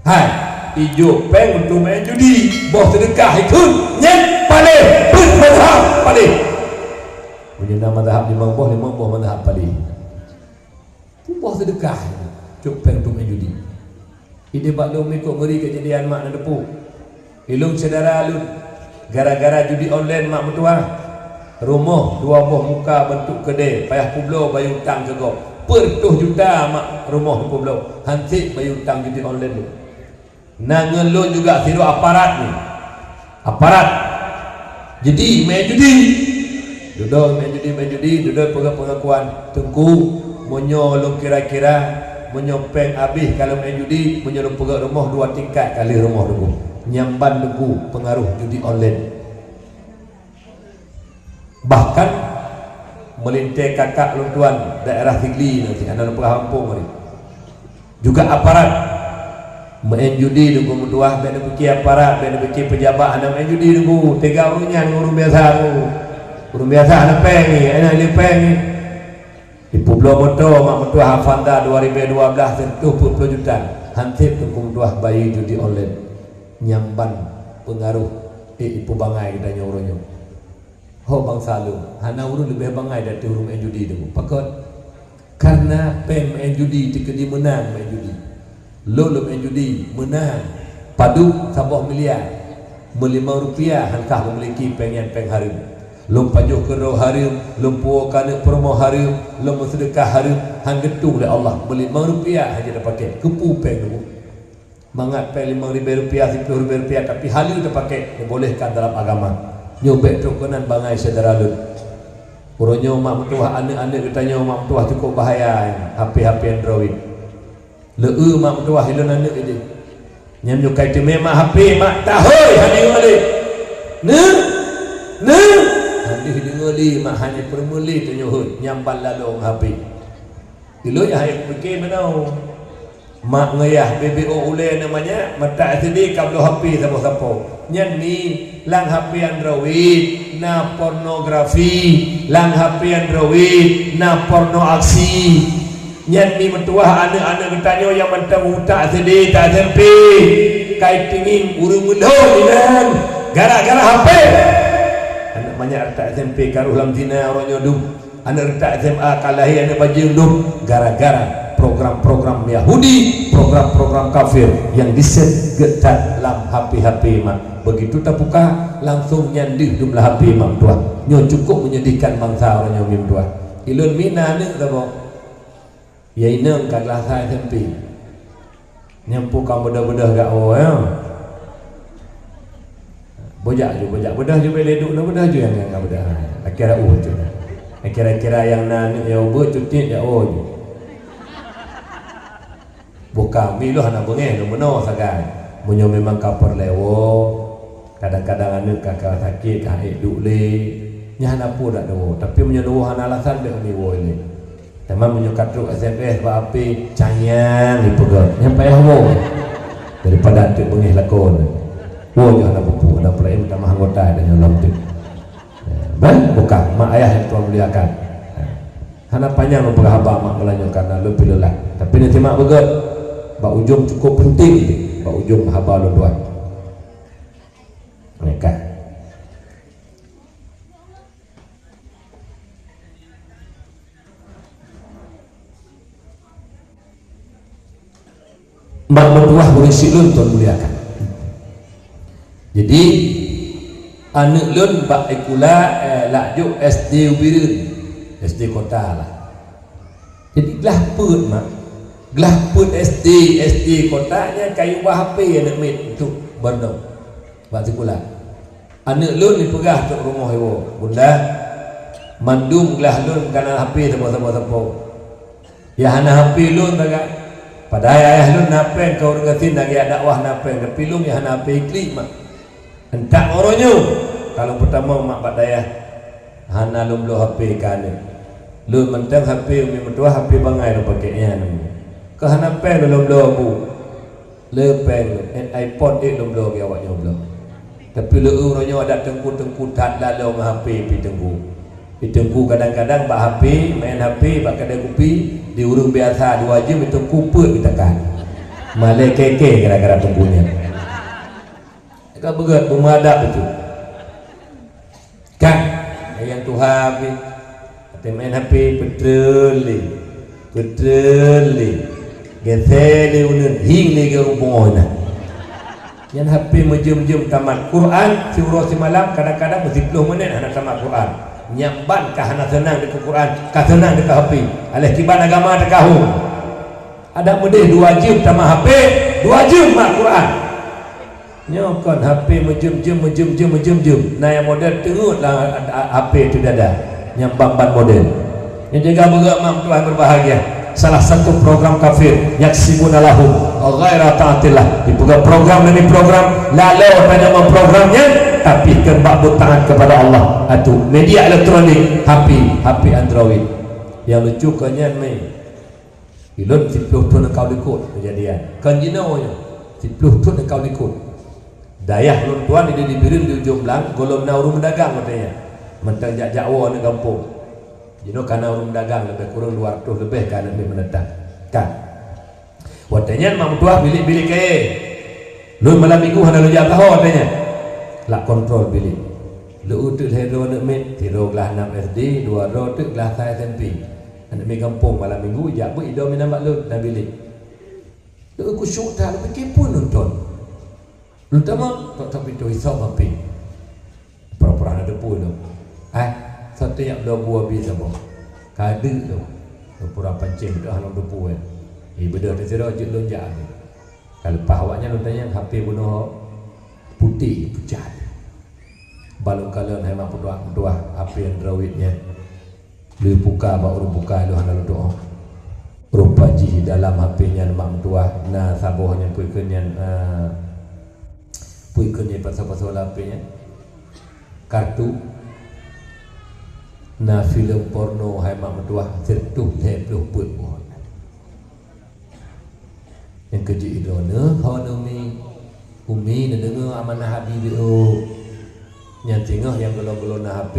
hai ijo peng untuk main judi bos sedekah itu nyet paling pun madhab paling punya nama madhab lima bos madhab paling itu bos sedekah cuk peng untuk main judi ide bak lu mekok ngeri kejadian mak na depu ilung saudara alun gara-gara judi online mak mentua rumah dua buah muka bentuk kedai payah kublo bayar hutang ke kau per 2 juta mak rumah kublo hansip bayar hutang judi online tu nangelun juga tiru aparat ni aparat jadi main judi duduk main judi duduk pengakuan tengku menyolong kira-kira menyopeng habis kalau main judi menyolong pegak rumah 2 tingkat kali rumah dulu nyamban dulu pengaruh judi online bahkan melintai kakak luntuan daerah Tigli nanti anda lupa kampung ni juga aparat main judi dulu menduah benda fikir aparat benda fikir pejabat anda main judi dulu tega urunyan urun biasa anda peng ni anda peng ni di Pulau Motor mak mentua Hafanda 2012 tentu 40 juta hansip dulu menduah bayi judi online nyamban pengaruh ipu bangai kita nyuruhnya ho bangsa lu hana urun lebih bangai dari urun main judi dulu pakot karena main judi dikedi menang main judi lu main judi menang padu sabah miliar RM5 hankah memiliki pengen peng harum lu pajuh ke roh harum lu puakan promo harum lu sedekah harum hang getung oleh Allah RM5 aja dah pakai kepu peng dulu mangat peng RM5 RM10 tapi halu dah pakai dibolehkan dalam agama nyobek tokonan bangai saudara lu uronyo mak mentua anak-anak katanya mak mentua cukup bahaya HP Android leu mak mentua hilun anak ini nyam nyukai tu memang HP mak tahoi hani ngoli ne hani ngoli mak hanya permuli tu nyohut nyambal lalong HP ilu ya hai pergi menau mak ngayah BBO ule namanya mata sini kablo HP siapa-siapa nyan ni lang HP Android na pornografi lang HP Android na porno aksi nyan ni mentua anak-anak bertanya yang mentang utak sedih tak sempi kait tingin urung mendong inan gara-gara HP anak banyak tak SMP karuh lam zina orang nyodum anak tak SMA kalahi anak baju dum gara-gara program-program Yahudi, program-program kafir yang diset getat dalam HP mak. Begitu tak buka langsung nyandih jumlah HP mak tua. Nyo cukup menyedihkan bangsa orang yang mim tua. Ilun mina ni tak boh. Ya inang kaglah saya SMP. Nyampu kamu bedah-bedah gak oh ya. Bojak bedah je boleh duduk bedah je yang enggak bedah. Kira tu. Kira-kira yang nan ya ubah cuti ya oh je. Bukan miluh anak bengeh lu meno sagai munyo memang kapur lewo kadang-kadang anu kakak sakit kae dule nya hana pu dak do tapi munyo do hana alasan be mi wo ile tamam munyo katruk SMS ba api canyang dipegang nya payah wo daripada tu bengeh lakon wo yo hana pupu ada pula minta mah anggota dan nyolong tu ban bukan mak ayah yang tuan muliakan hana panjang lu haba mak melanjutkan lu pilulah tapi nanti mak begot bak ujung cukup penting bak ujung haba lu tuan mereka mak mentuah berisi lun tuan muliakan jadi anak lun bak ikula lakjuk SD Ubirun SD kota lah jadi gelah pun mak gelah pun SD kotanya kayu HP anak mit untuk bandung bak sekolah anak lun ni pegah tok rumah ibu bunda mandum gelah lun kana HP sama-sama ya hana HP lun tagak padahal ayah lun napeng kau ngatin lagi dakwah napeng tapi lun ya hana HP klik mak entak oronyo kalau pertama mak pak dayah hana lun lo HP kana lun mentang HP umi mentua HP bangai lo pakainya kehana pen dalam bu le pen iPhone dia dalam dia awaknya belum tapi le urangnya ada tengku tak lalu HP pi tengku kadang-kadang bak HP main HP bak kedai kopi di urung biasa 2 jam itu kuput kita kan Malai keke gara-gara tunggunya. Kau berat memadap itu. Kan? Yang Tuhan kata main HP petroli geseli unun hingli ke ubungona. Yang HP menjem-jem tamat Quran surah semalam kadang-kadang 10 menit anak tamat Quran. Nyamban kah anak senang dekat Quran, kah senang dekat HP. Alih kiban agama dekat hu. Ada mudih 2 jam tamat HP, 2 jam mak Quran. Nyokon HP menjem-jem. Nah yang model tengoklah HP itu dada. Nyambang ban model. Yang jaga berat mak Tuhan berbahagia. Salah satu program kafir yaksibuna lahum ghaira ta'atillah. Di program demi program lalu tanya memprogramnya tapi kebab taat kepada Allah. Atau media elektronik HP Android. Yang lucu kanyan mai. Ilun 10 tahun kau ikut kejadian. Kan jinaunya 10 tahun kau ikut. Dayah lun tuan dia dibirin di ujung belang golong na urung dagang katanya mentang Jawa ni kampung jino kana urung dagang lebih kurang 200 lebih kan lebih menetap kan watanya mak tua bilik-bilik ke lun malam minggu hana lu jatah watanya lak kontrol bilik lu utuk hero nak met tiro kelas 6 SD 2 ro tuk kelas 1 SMP anak mi kampung malam minggu jak bu ido mi nampak lu dan bilik lu ku syuk dah lebih kepun nonton. Lutama tak pintu hisap api. Pura-pura ada debu tu. Satu yang dua buah bisa boh. Kadu tu. Pura pancing tu halang debu benda tu sira juk lonjak. Kalau pahawaknya lu tanya HP bunuh putih pucat. Balung kalian hema pedua HP Androidnya. Lu buka baru buka lu hana lu doa. Rupa ji dalam HP-nya mak tua. Nah sabohnya puikeun puikannya pasal-pasal lapenya kartu na film porno hai mak mentua sertuh lepluh put pohon yang keji idona kau umi dan dengar amanah hadi video yang tengah yang gelo-gelo na HP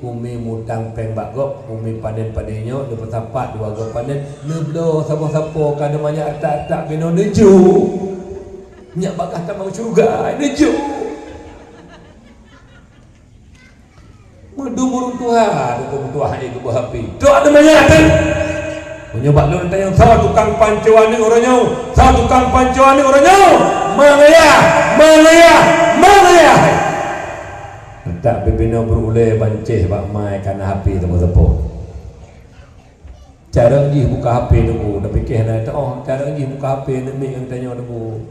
umi mutang peng bakgop umi panen-panennya lepas tapak 2 gop panen neblo sabo-sabo kada banyak tak beno neju nyak bakah tak mau syurga nejo madu murung Tuhan itu berhapi doa namanya kan menyebab lu yang salah tukang pancuan ni orangnya mangaya tak bebina berulai bancih bak mai kana HP tepo-tepo cara ngih buka HP tu dah fikir nak cara ngih buka HP ni mik tanya tu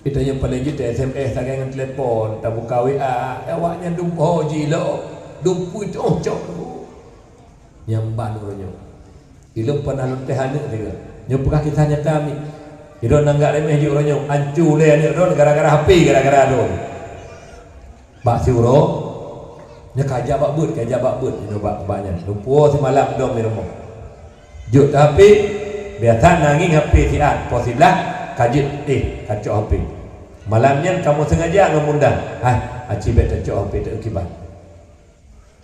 kita yang paling jita SMS tak dengan telefon tak buka WA awaknya dumpo jilo dumpu itu cok nyamban orangnya ilmu pernah luteh anak dia nyopukah kita hanya kami idon nanggak remeh di orangnya ancu le ni idon gara-gara HP gara-gara adon bak suro nya kajak bak but itu bak banyak dumpu semalam dom di rumah juk HP biasa nanging HP siat posilah kajit kacau HP malamnya kamu sengaja ngundang aci bet kacau HP tak akibat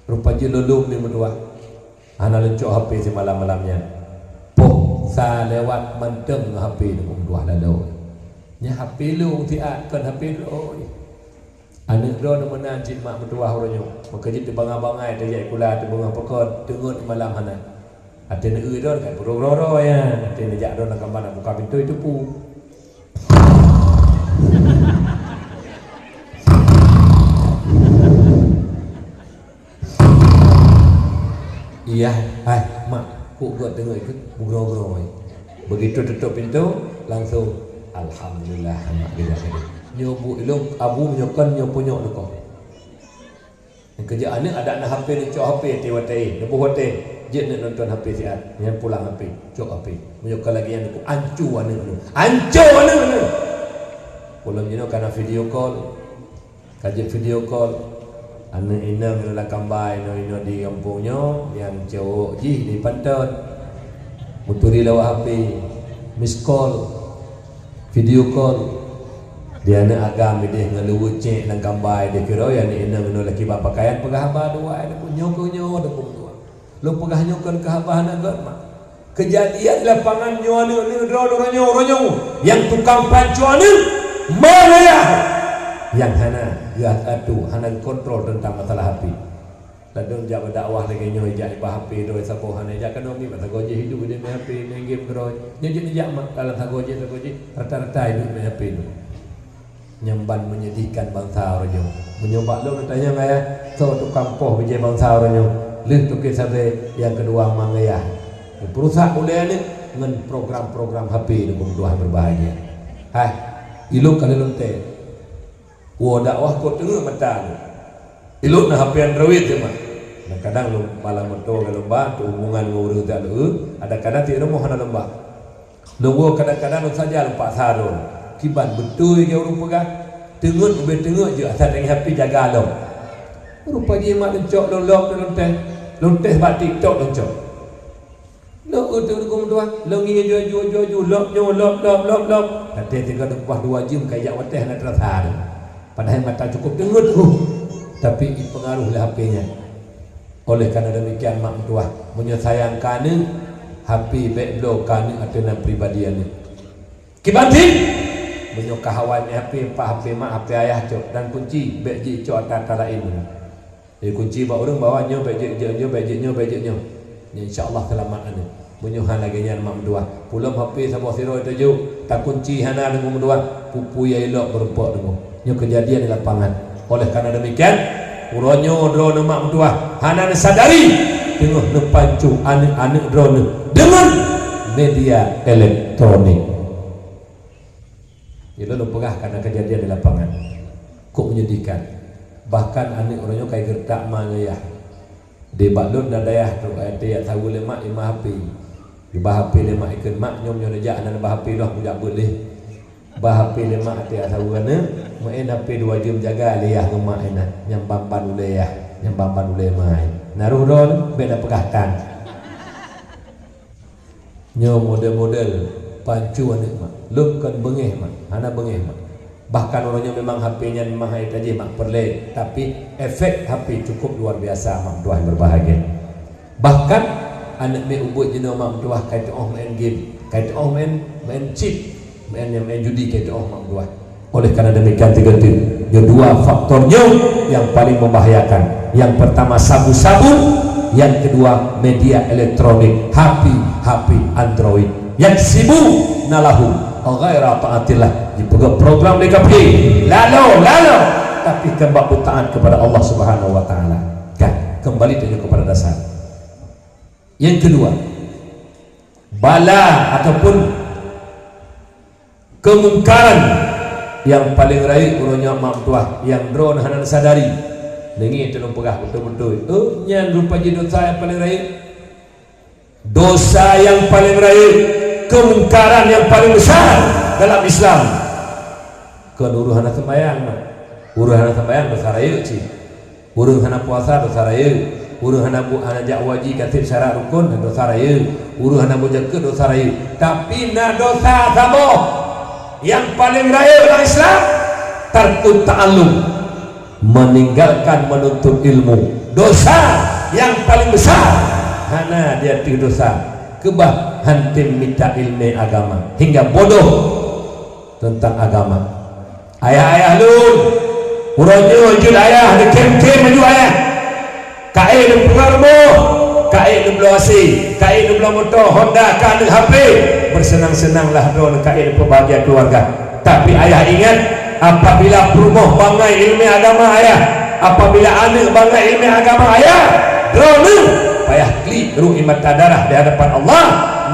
rupa je lulung ni berdua ana lencok HP semalam-malamnya poh sa lewat mentem HP ni berdua lalu nya HP lu tiat kan HP lu anak ro nak menanjit mak berdua orangnya makajit tu bangai-bangai tu jai kula tu bunga pekon tengut malam hana ada nak ron kan bro ya ada nak jak ron nak mana buka pintu itu pu iya mak ku buat dengar ikut bro begitu tutup pintu langsung alhamdulillah mak bila tadi nyobu ilung abu menyokan nyopunyok tu kau yang kerja anak ada anak HP ni cok HP tiwatai lebuh hotel je nak nonton HP siat yang pulang HP cok HP menyokan lagi yang aku ancu anak belum jenuh karena video call kajian video call anak inang adalah kambai ino di kampungnya yang cowok di pantai muturi lewat HP miss call video call dia nak agam dia ngeluwut cek nang kambai dia kira yang inang ino laki bapa pakaian pegah haba dua ada punya dah pun lu pegah nyokon ke haba nak mak kejadian lapangan nyuana ni ronyo yang tukang pancuana mana ya yang hana gas atu hana kontrol tentang masalah HP ladung jak dakwah lagi nyoy jak HP doi sapo hana jak kanomi mata goje hidup dia main HP main game terus nyejak mak dalam sagoje rata-rata hidup main HP tu nyamban menyedihkan bangsa ronyo menyoba lu tanya ngaya so tukang poh bije bangsa ronyo leh tuke sabe yang kedua mangaya perusahaan oleh ni dengan program-program HP ni berdoa berbahagia. Hai, ilok kalau lonte, wah dakwah kau tengok mata ni. Ilok na HP Android je mah. Kadang lu malam mentok kalau lembah, tu hubungan ngurus tak lu. Ada kadang tidak mau hana lembah. Lu kadang-kadang lu saja lupa sarung. Kiban betul je orang pegang. Tengok tengok je asal dengan HP jaga lo. Rupa dia mak lencok lonte sebab TikTok lencok. Lo udah tua, lo ingin jual, lop. Nanti tinggal lepas 2 jam kayak wateh nak terasa. Padahal mata cukup dengar tu, tapi pengaruhlah HP-nya. Oleh karena demikian mak tua menyayangkan HP backblow kan atau pribadiannya. Kibanting menyokahawai HP, HP mak, HP ayah cok dan kunci backji cok antara ini. Jadi kunci bawa orang bawanya backji. Ya insya-Allah selamat anu. Menyuhan lagi nya mak dua. Pulang HP sabah siro tuju, tak kunci hana dengan dua. Pupu ya elok berempok dengan. Nya kejadian di lapangan. Oleh karena demikian, uronyo drone mak dua. Hana sadari tengah nepancu anak-anak drone dengan media elektronik. Ya lo pegah karena kejadian di lapangan. Kok menyedihkan. Bahkan anak uronyo kayak gertak mangaya. Di balut dan dayah tu dia tahu lemak imah HP di HP lemak ikan mak nyom aja anak HP dah budak boleh HP lemak dia tahu kan main HP 2 jam jaga liah lemak enak yang bamban uleh yang bamban uleh mai naruh don beda pegahkan nyom model pancu anak mak lukkan bengeh mak anak bengeh mak bahkan orangnya memang HP-nya memang hanya aja mak perle tapi efek HP cukup luar biasa mak tuah berbahagia bahkan anak me ubut jenis mak tuah kait main game kait main chip main judi kait mak tuah oleh karena demikian tiga dua faktornya yang paling membahayakan yang pertama sabu-sabu yang kedua media elektronik HP Android yang sibuk nalahu ghaira taatillah dipegang program DKP lalu tapi kembali taat kepada Allah Subhanahu wa taala kan kembali kepada dasar yang kedua bala ataupun kemungkaran yang paling raih urunya mak tuah yang drone hanan sadari nengi telung pegah betul-betul nyan rupanya dosa yang paling raih dosa yang paling raih kemungkaran yang paling besar dalam Islam kan uruhan sembahyang dosa raya ci uruhan puasa dosa raya uruhan jak wajib katib syarat rukun dosa raya uruhan jaga dosa raya tapi na dosa sama yang paling raya dalam Islam tarkut ta'allum meninggalkan menuntut ilmu dosa yang paling besar hana dia dosa kebah hantim minta ilmu agama hingga bodoh tentang agama ayah lun uronyo jud ayah de kem maju ayah kae de pengarmo kae de blasi kae de motor Honda kan HP bersenang-senanglah don kae de pembahagian keluarga tapi ayah ingat apabila rumah bangai ilmu agama ayah apabila anak bangai ilmu agama ayah drone payah klik ruhi mata darah di hadapan Allah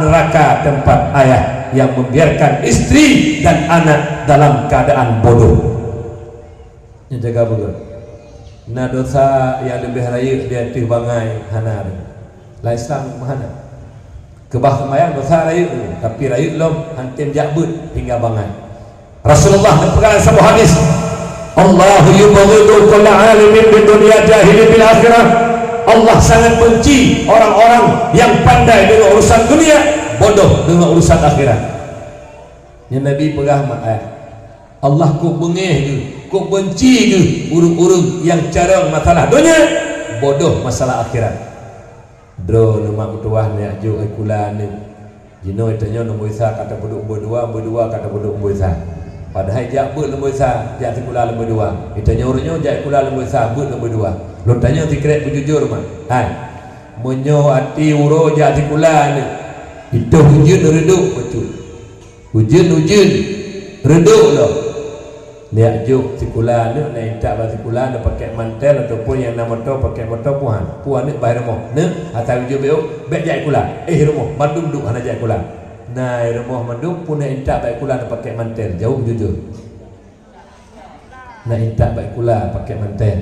neraka tempat ayah yang membiarkan istri dan anak dalam keadaan bodoh yang jaga betul nah dosa yang lebih raya dia tibangai hana la Islam mahana kebah semayang dosa raya tapi raya belum hantim jakbut hingga bangai Rasulullah berpegang sebuah hadis Allahu yubghidu kulla alimin di dunia jahili bil akhirah Allah sangat benci orang-orang yang pandai dengan urusan dunia bodoh dengan urusan akhirat yang Nabi pegang Allah ku bengeh ke ku benci ke urung-urung yang cara masalah dunia bodoh masalah akhirat dro lemak tuah ni ajuk akulan ni Jino itanya nombor isa kata penduduk nombor dua kata penduduk nombor isa. Padahal jak ber nombor isa, jak sekolah nombor dua. Itanya orangnya jak sekolah nombor isa, ber nombor dua. Lo tanya tikret berjujur mah. Hai. Menyo hati uro jak sekolah ni. Itu hujan reduk betul. Hujan reduk lo. Dia juk sekolah ni naik tak bagi sekolah dia pakai mantel ataupun yang nama motor pakai motor puan ni bayar rumah ne atau hujung beo bek jak sekolah rumah bandung duk hana jak sekolah nah rumah bandung pun nak tak baik sekolah dia pakai mantel jauh jujur nak tak baik sekolah pakai mantel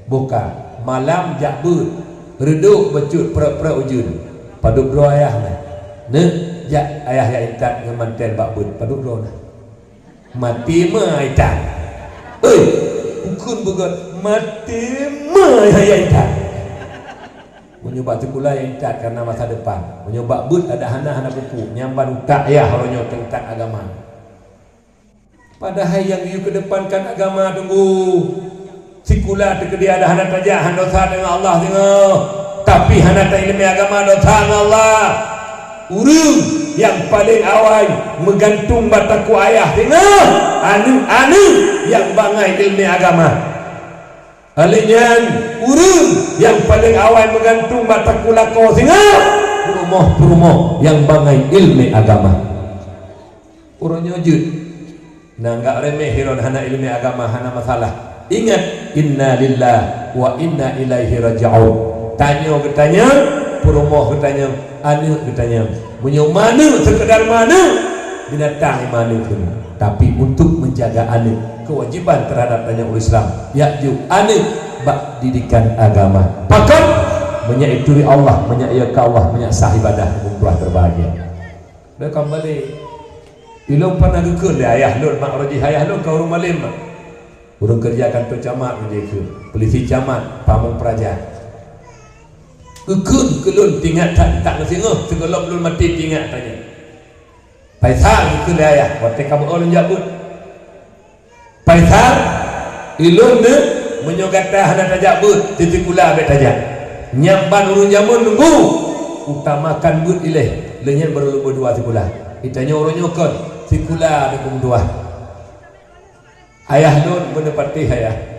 buka malam jak ber reduk becut pera-pera hujan paduk bro ayah ne jak ayah yang tak dengan mantel bak ber paduk bro nah mati mah itan. Ukun bukan mati mah itan. Menyoba sekolah yang itan karena masa depan. Menyoba but ada hana buku. Nyamban utak ya haronyo tentang agama. Padahal yang you kedepankan agama tunggu. Sekolah terkedia ada hana tajah dosa dengan Allah tengok. Tapi hana tak ilmu agama dosa dengan Allah. Urung yang paling awal menggantung bataku ayah tengah anu yang bangai ilmu agama alinyan urung yang paling awal menggantung bataku lako tengah perumoh yang bangai ilmu agama urangnya jud nah enggak remeh hiron hana ilmu agama hana masalah ingat inna lillah wa inna ilaihi raji'un tanya ketanya perumoh ketanya anu ketanya punya mana sekedar mana binatang mana pun tapi untuk menjaga anu kewajiban terhadap tanya ulis Islam yakju anu bak didikan agama pakat menyaituri Allah menyaiki Allah menyasah ibadah umrah berbahagia dah kembali ilmu pernah geker dia ayah lur mak roji ayah lur kau rumah lima urang kerja kantor camat menjaga polisi camat pamong praja Kekun kelun tinggal tak ngesingah sekolah belum mati tinggal tanya Paisal itu dia ya waktu kamu orang jabut Paisal ilun ni menyogata hana tajabut titik pula abet tajak nyamban urun jamun nunggu utamakan but ilih lenyan baru berdua sekolah itanya orang nyokon sekolah ada dua ayah lun menepati ayah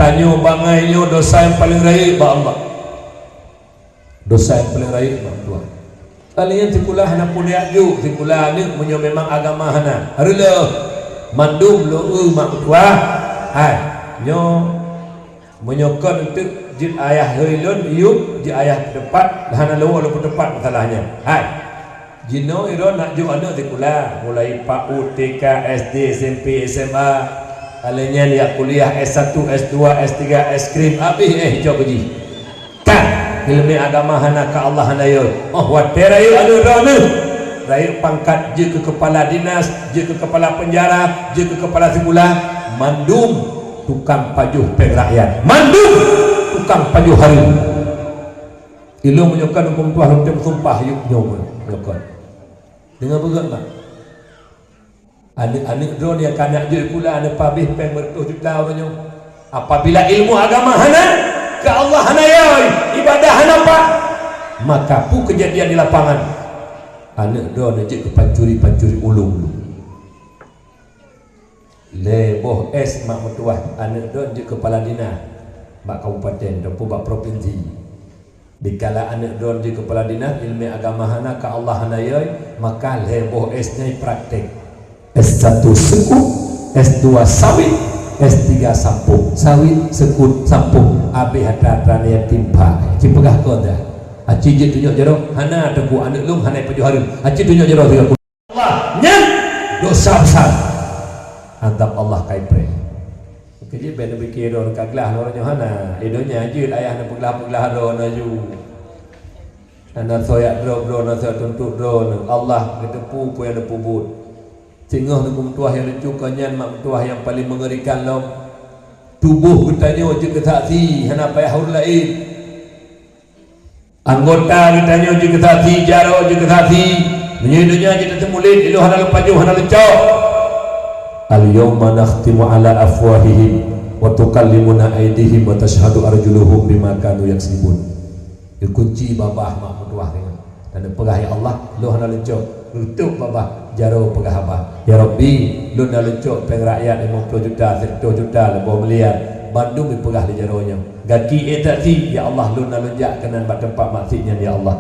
tanya bangainya dosa yang paling raih ba Allah dosa yang paling raih ba Tuhan kalian sekolah hana pun yakju sekolah ni punya memang agama hana harila mandum lo mak tua hai nyo menyokon untuk jid ayah hilun iu jid ayah depan hana lo walaupun depan masalahnya hai jino iro nak ju anak sekolah mulai PAUD TK SD SMP SMA alenya dia kuliah S1, S2, S3, S-krim habis hijau keji kan ilmu agama hana ka Allah hana yo oh water ayo anu rana raih pangkat je ke kepala dinas je ke kepala penjara je ke kepala sekolah mandum tukang pajuh peng rakyat mandum tukang pajuh hari ilmu menyokan hukum tuah hukum sumpah yuk nyoman menyokan dengan berat anak-anak drone yang kanak je pula ada pabih peng bertuh juta orangnya apabila ilmu agama hana ke Allah hana yoi ibadah hana apa maka pu kejadian di lapangan anak drone je ke pancuri ulung leboh es mak metuah anak drone je kepala dinas mak kabupaten dan bak provinsi dikala anak drone je kepala dinas ilmu agama hana ke Allah hana yoi maka leboh esnya praktek S1 sekut, S2 sawit, S3 sampung, sawit, sekut, sampung, abi hata ya timpa. Ci pegah kau dah. Aci je tunjuk jero, hana teku anak lung, hana pejuh harum. Aci tunjuk jero 30. Allah, nyam dosa besar. Antap Allah kai pre. Kerja ben fikir orang kaglah orang hana. Edonya je ayah nak peglah ron aju. Anak soyak bro nak tuntut ron. Allah ketepu pu yang pubut. Sehingga hukum tuah yang lecukannya mak tuah yang paling mengerikan lo tubuh katanya je kesaksi hana payah hur lain anggota katanya je kesaksi jaro je kesaksi menyedunya je temulit ilu hana lepaju hana lecok al yawma nakhtimu ala afwahihim wa tukallimuna aydihim wa tashhadu arjuluhum bima kanu yaksibun dikunci babah mak tuah dengan dan Anda pegah ya Allah, lu hana lencok nutup babah jaro pegah abah. Ya Rabbi, lu hana lencok peng rakyat 50 juta, 100 juta, lebih miliar. Bandung dipegah di jaronya. Gaki etati ya Allah, lu hana lenjak kenan bat tempat maksudnya ya Allah.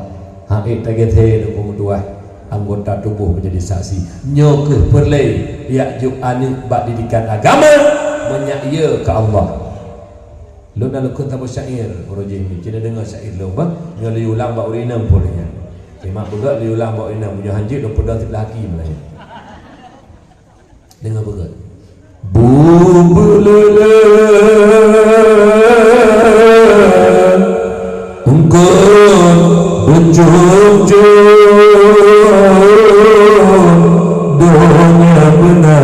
Ha tagethe nu kumduah anggota tubuh menjadi saksi. Nyo ke perle ya juk anu bak didikan agama menyak ye ke Allah. Lu nak lekun tabu syair urujin ni. Cina dengar syair lu bang. Nyo li ulang bak urinam pulnya. Terima begat li ulang bak urinam punya hanjit lu pedah tiblah haki mulanya. Dengar begat. Bubulula ungkun unjuk-unjuk dunia benar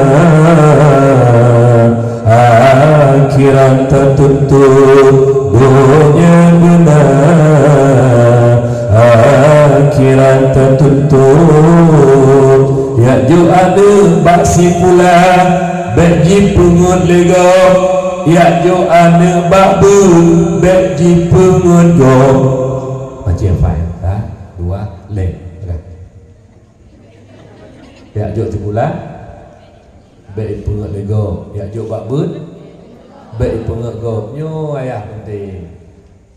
akhirat tertutup dunia benar akhirat tertutup ya ju ada baksi pula bagi pungut lego ya ju ada babu bagi pungut go macam file ha dua leg ya ju pula bagi pungut lego ya ju babu bagi pungut go nyo ayah penting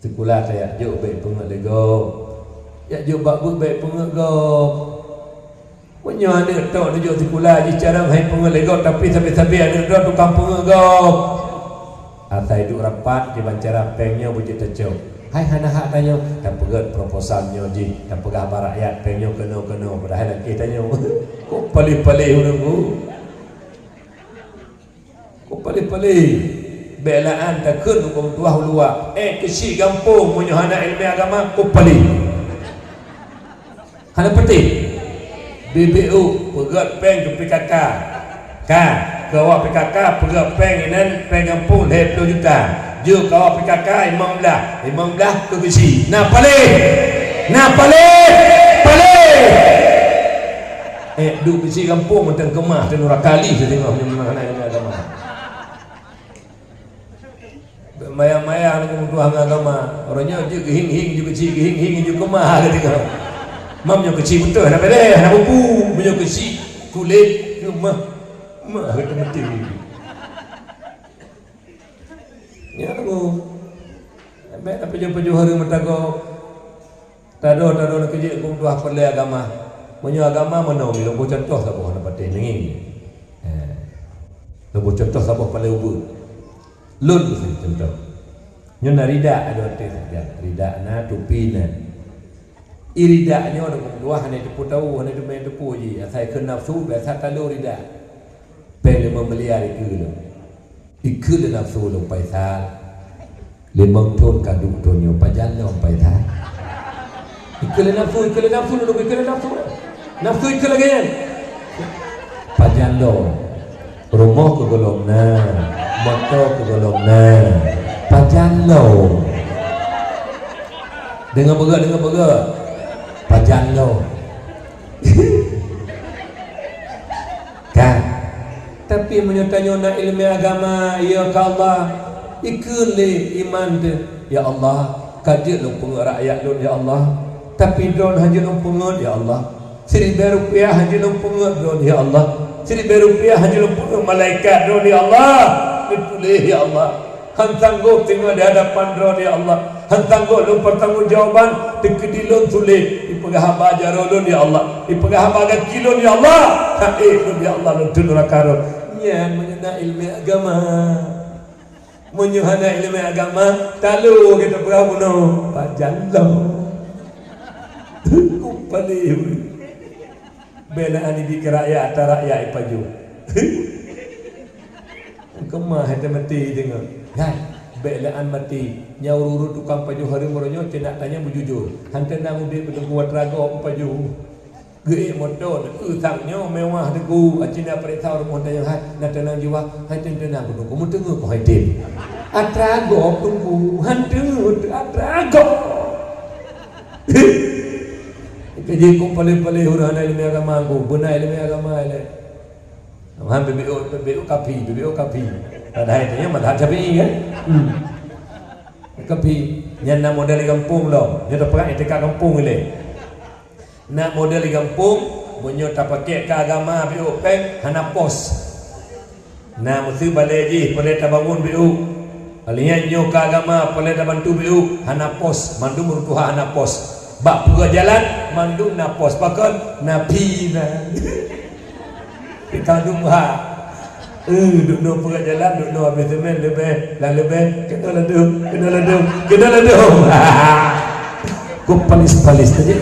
sekolah saya ju bagi pungut lego ya ju babu bagi pungut go punya ada tok tunjuk sekolah je cara hai pengelego tapi sampai-sampai ada dua tukang pengegop. Atai duk rapat di bancara pengnya bujit tecau. Hai hana hak tanya dan pegat proposalnya ji dan pegah rakyat pengnya kena padahal nak kita tanya. Kok pali-pali urangku. Kok pali-pali belaan takun hukum tuah luar. Kesi gampung punya hana ilmu agama kok pali. Hana penting. BBU pegat peng ke PKK kan kawak PKK pegat peng inan peng kampung 20 juta je kawak PKK 15 ke kesi nah pale duk kesi kampung macam kemah dan orang kali saya tengok mana agama maya-maya nak tuang agama orangnya je gehing-hing je kecil gehing-hing je kemah dia tengok mamnya kecil betul nak beli nak buku punya kecil kulit mah kata mati ya aku baik apa jumpa hari matago tado nak kerja aku tuah perle agama punya agama mana bila buat contoh siapa nak pakai nengi buat contoh siapa paling ubud lun contoh nyona rida ada rida na tupi na iridanya ada dua hanya tepu tahu hanya tu main tepu je saya kena nafsu biasa talu rida pele membeliar ikut nafsu long paisa lemang ton kadung tonyo pajan long paisa ikut nafsu nafsu ikut lagi pajan lo rumah ke golong na motor ke golong na pajan lo dengan begat pajan lo kan tapi menyertanya ilmu agama ya Allah ikut le iman de ya Allah kaji lo pengut rakyat lo ya Allah tapi don haji lo pengut ya Allah RM1,000 haji lo pengut don ya Allah RM1,000 haji lo pengut malaikat don ya Allah ditulis ya Allah hantanggo tengok di hadapan don ya Allah hantanggo lo pertanggungjawaban dikedilun tulis dipegah hamba jarolun ya Allah dipegah hamba gakilun ya Allah hailun ya Allah nutun rakarun nyan mengenai ilmu agama menyuhana ilmu agama talu kita pegah bunuh pajan lo kupali belaan ini ke rakyat atau rakyat ipaju kemah hati mati tengok kan belaan mati nyaururu tukang paju hari moronyo tidak tanya berjujur hantar nak mudik betul kuat raga paju ge motor usangnya mewah deku acina perintah rumah tanya hai nak tenang jiwa hai tenang betul kamu tengok kau hai tim atrago tunggu hantu atrago kerja kau paling huruf ilmu agama aku benar ilmu agama ile ham BBO kapi ada itu madhab Syafi'i kan kapi yang nak modal kampung lo dia tak pegang etika kampung ile nak model di kampung bunyo tak pakai ke agama biu peng hana pos na mesti balai ji boleh tak bangun biu alian nyo ke agama boleh tak bantu biu hana pos mandu murtuha hana pos bak pura jalan mandu na pos pakon na pi na kita dumha duk no pura jalan duk no habis temen lebih kena ledum ku palis saja.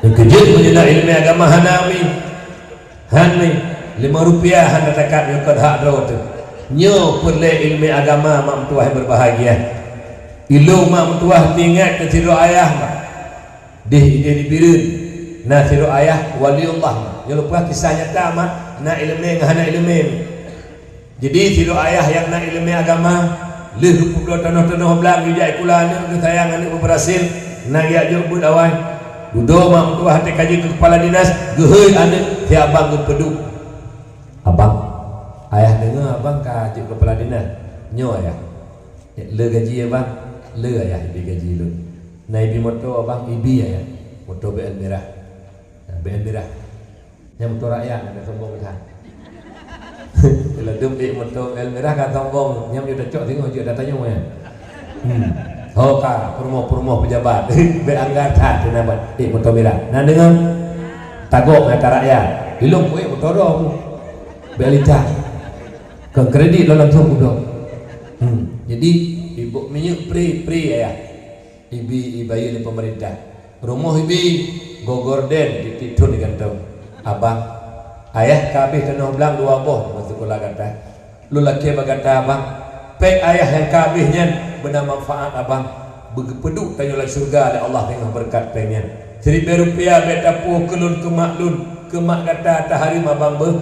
Kejut menjadi ilmu agama hanami hanmi RM5 hana takat nyokot hak dro tu nyo perle ilmu agama mak mentuah yang berbahagia ilu mak mentuah tingat ke siro ayah dih ide dibirun na siro ayah waliullah nyo lupa kisah nyata mak na ilmu hana ilmu jadi siro ayah yang na ilmu agama leh rupu tanah-tanah belang dijai kulanya ke sayang anak berhasil na ya jo budawai duduk mak tua hati kaji ke kepala dinas gehoi anak si abang ke peduk abang ayah dengar abang kaji ke kepala dinas nyo ayah le gaji abang le ayah ibi gaji lu na ibi motor abang ibi ayah motor BL merah yang motor rakyat ada sombong kan kalau duduk motor BL merah kan sombong nyam udah cok tengok je datanya ya Hoka permoh pejabat beanggata tenabat di motor merah nah dengan tagok ngata rakyat dilung kuih motor dong belita ke kredit lo langsung udah jadi ibu minyak pri ya ibi bayi di pemerintah rumah ibi gogorden dititun di kantong abang ayah kabeh tanah belang 2 boh masuk kula kata lu laki bagata abang pek ayah yang kabehnya benar manfaat abang begepeduk tanya lagi surga ada Allah dengan berkat pengen RM1,000 beta pu kelun ke mak kata taharim abang be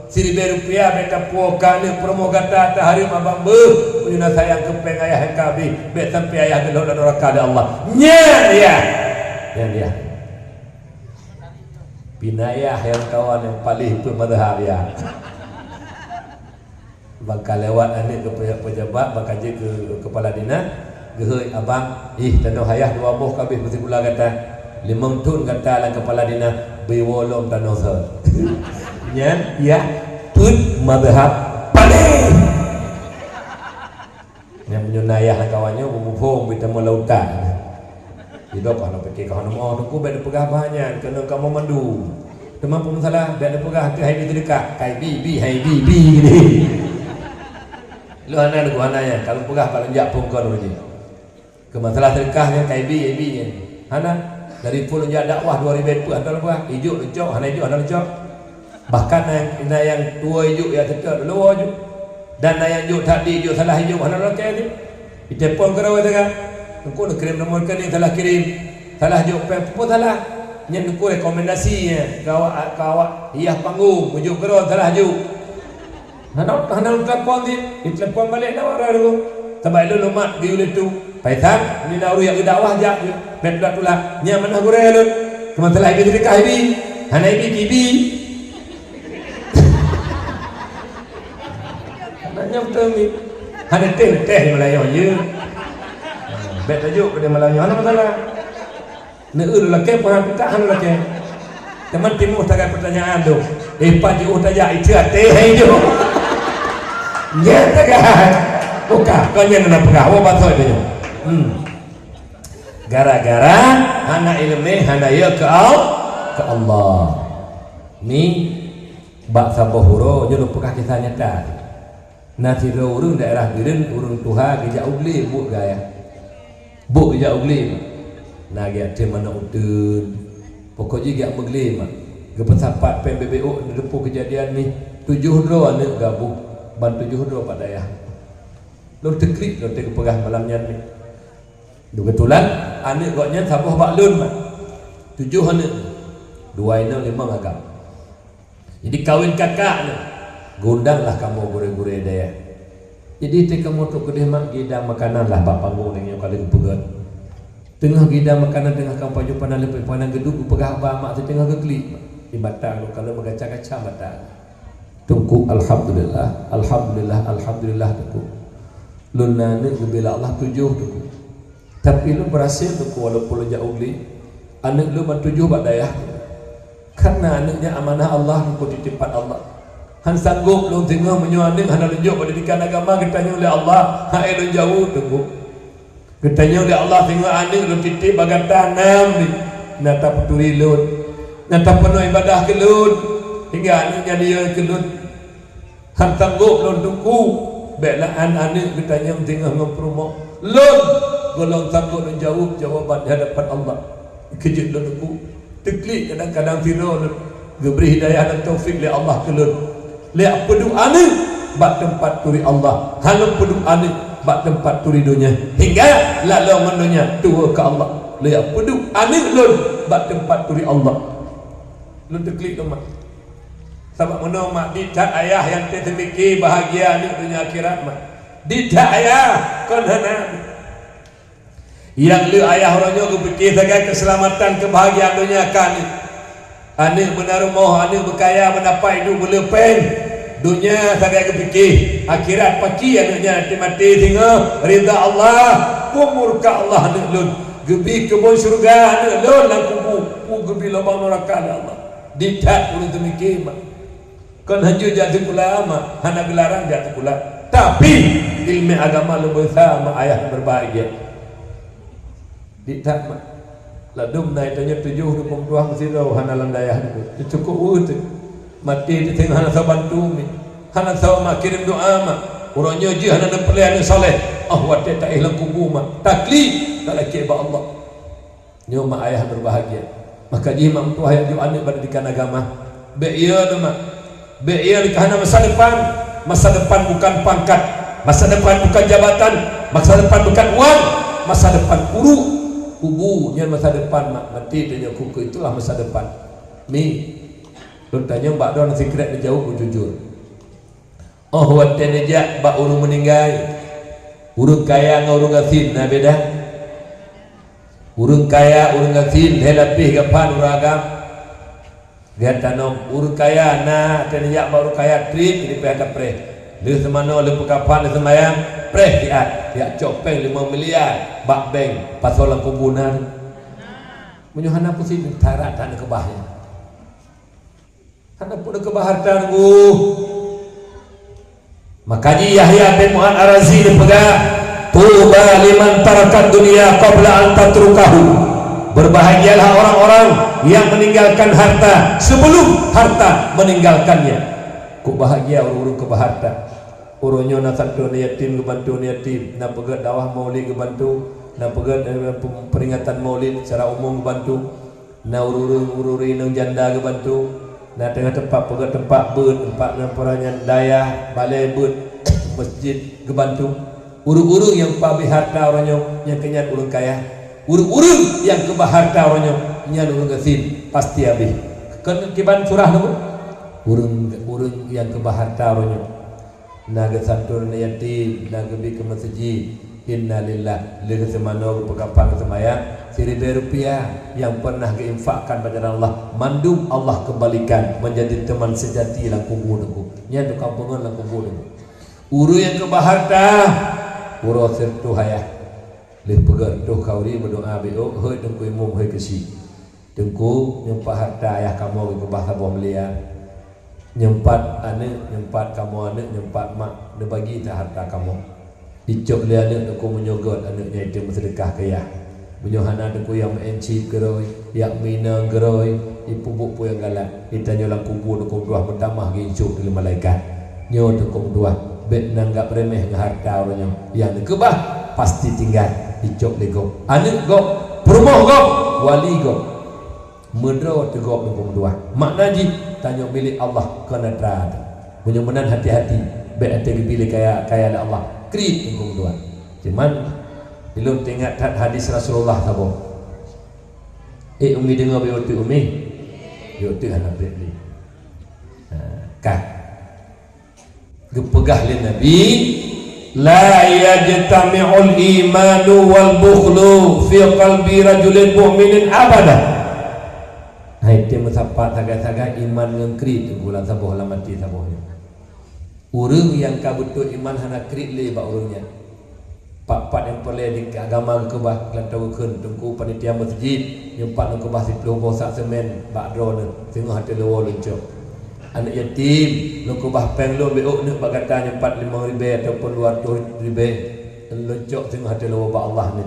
RM1,000 beta pu kali promo kata taharim abang be punya sayang ke peng ayah yang kabeh bet sampai ayah gelok dan neraka ada Allah yang dia pinayah yang kawan yang paling pemadhab ya bakal lewat anik ke pejabat bakal je ke kepala dinas gehoi abang tanah hayah 2 boh kabeh mesti pula kata 5 tun kata lah kepala dinas bewolong tanah sah ya tun madhab paling yang menyunayah kawannya bumupung bertemu lautan hidup kalau pergi ke honong tu beda pegah banyak kena kamu mandu teman pun salah beda pegah ke hai dekat kai bi hai bi ni lu anak ya kalau pegah kalau jak pun kau ni ke masalah sedekahnya KIB nya hana dari puluh jak dakwah 2000 pun atau apa ijuk lecok hana ijuk hana lecok bahkan yang tua ijuk ya tetap dulu ijuk dan yang ijuk tadi ijuk salah ijuk hana lecok ni ditelepon ke rawat kan engkau nak kirim nomor kan ni salah kirim salah ijuk pun salah yang engkau rekomendasinya kawak iya panggung ijuk ke rawat salah ijuk hana telepon di telepon balik na orang tu tabai lu mak di ulit tu paitan ni nauru yang dakwah jak bedak tulah nya mana gure lu kemasalah ibi dekat ibi hana ibi kibi nanya betul ni hana teh Melayu je bet tajuk pada Melayu hana masalah neul lake pun tak hana lake teman timur tagai pertanyaan tu pagi utajak itu teh jo nyata kan buka kau yang nak pegah apa betul itu gara-gara anak ilmu hana ya ke Allah ni bak sabohuro jodoh pegah kisah nyata nasi urung daerah birin urung tuha gejak ugli bu gaya bu gejak ugli nah gaya tim mana udun pokoknya gejak ugli mak kepesapat PBBU depu kejadian ni 7 dro anak gabung bantu 7 dro pada ayah lo tekrik lo tek pegah malamnya ni kebetulan anak goknya sabuh baklun mak 7 anak 2 anak 5 agak jadi kawin kakak ni gundanglah kamu gure-gure daya jadi kamu tu kedih mak gida makanan lah bak panggung dengan kali pegat tengah gida makanan tengah kampung jumpa dan lepas pandang gedung pegah ba mak tengah keklik di batang lo kalau mengaca-kaca batang tunggu alhamdulillah tunggu Lu nane bila Allah tujuh tu. Tapi lu berhasil tu walaupun lu jauh li. Anak lu bertujuh bak dayah. Karena anaknya amanah Allah ku titipan Allah. Han sanggup lu tengah menyuaning han lunjuk pendidikan agama ketanya oleh Allah, ha lu jauh tunggu. Ketanya oleh Allah tengah anak lu titip bagai tanam ni. Nata peturi lu. Nata penuh ibadah ke lu. Hingga anaknya dia ke lu. Han sanggup lu tunggu. Baiklah anak ketanya tengah ngomong lu golong sanggup lu jawab jawaban di hadapan Allah. Kejut lu tunggu. Teklik kadang-kadang firul diberi hidayah dan taufik oleh Allah kelun. Lihat peduk ane bak tempat turi Allah. Halau peduk ane bak tempat turi dunia. Hingga lalu menunya tua ke Allah. Lihat peduk ane lun bak tempat turi Allah. Lun teklik tu mak. Sebab mana mak didak ayah yang terfikir bahagia ni dunia akhirat mak. Didak ayah kon hana. Yang lu ayah orangnya berfikir sebagai keselamatan kebahagiaan dunia kan. Anak benar rumah, anak berkaya mendapat hidup berlepen. Dunia sebagai berfikir akhirat pagi anaknya mati tinggal rida Allah, kumurka Allah anak lu. Gebi kebun syurga anak lu lang kubu, gebi lubang neraka Allah. Didak boleh temikir mak. Kan haju jatuh pula mak, hana gelarang jatuh pula. Tapi ilmu agama lu bersama ayah berbahagia. Tidak mak. Ladum naik tanya 7-22 mesti tahu hanalan dayah itu. Cukup urut. Mati di tengah hana bantu mi. Hana tahu mak kirim doa mak. Orangnya je hana perlian soleh. Wadah tak hilang kubur mak. Taklid tak laki ba Allah. Nyo mak ayah berbahagia. Maka dia mak mentua yang dia anak pendidikan agama. Baik ia tu mak. Baik ia di kahana masa depan. Masa depan bukan pangkat. Masa depan bukan jabatan. Masa depan bukan uang. Masa depan urut. Kubunya masa depan mak mati tanya kuku itulah masa depan. Mi, lu tanya mbak don secret jauh jujur. Oh waten aja mbak urung meninggal. Urung kaya ngau urung asin nah beda. Urung kaya urung asin he lebih kapan uragam. Dia tanam urung kaya nah tanya mbak urung kaya trip di pihak pre. Dia semano lu kapan semayang preh dia copeng 5 miliar bak bank pasolan kubunan menyuhana pusing tarat dan kebahnya hana pun kebahartan makanya Yahya bin Mu'ad Ar-Razi dipegang tuba liman tarakat dunia qabla an tatrukahu. Berbahagialah orang-orang yang meninggalkan harta sebelum harta meninggalkannya. Ku bahagia urung kebaharta. Urunyo na santo yatim kebantu yatim, na pegat dakwah maulid kebantu, na pegat peringatan maulid secara umum kebantu, na ururi nang janda kebantu, na tengah tempat pegat tempat ber tempat nang peranyan daya balai ber masjid kebantu. Uru-uru yang pabi harta orangnya yang kenyat urung kaya, uru-uru yang kebaharta orangnya nyan urung kesin pasti habis. Kan kiban surah tu urung yang kebaharta orangnya. Naga santur yatim naga bi ke masjid innalillah lega semano berpakapang semaya seribu rupiah yang pernah diinfakkan pada Allah mandum Allah kembalikan menjadi teman sejati lang kubur aku nya tu kampungan lang kubur uru yang kebaharta uru sirtu hayah le pegar tu kauri berdoa beo heuy dengku imum heuy kesi dengku nyempa harta ayah kamu ke bahasa melia nyempat anak, nyempat kamu anak, nyempat mak, dia bagi tak harta kamu. Dicok dia anak, aku menyogot anaknya itu bersedekah kaya. Menyohana aku yang mencip geroi, yang minang geroi, ibu buku yang galak. Kita nyolang kubur, aku dua bertamah gincuk dengan malaikat. Nyot aku dua, bet nanggap remeh dengan harta orangnya. Yang kebah pasti tinggal. Dicok lego. Anak go, perumah go, wali go. Mendro tegok dengan dua. Maknanya tanya milik Allah kena terad. Menyumenan hati-hati. Baik hati pilih kaya Allah. Krit dengan dua. Cuman belum tengok hadis Rasulullah sabo. Umi dengar bioti umi. Bioti anak beli. Kah. Gepegah li Nabi. La yajtami'ul imanu wal bukhlu fi qalbi rajulin mu'minin abada. Hai dia mensapat saga-saga iman ngengkrit bulan sabuh lah mati sabuhnya. Urang yang kabutuh iman hana krit le ba urangnya. Pak yang perlu di agama kebah kelantau keun tungku panitia masjid yang pak nang kebah 10 bosak semen bak drone tengah hati lawa luncuk anak yatim nang kebah peng lo beuk nak bak kata nyempat 5,000 ataupun 200,000 luncuk tengah hati lawa bak Allah ni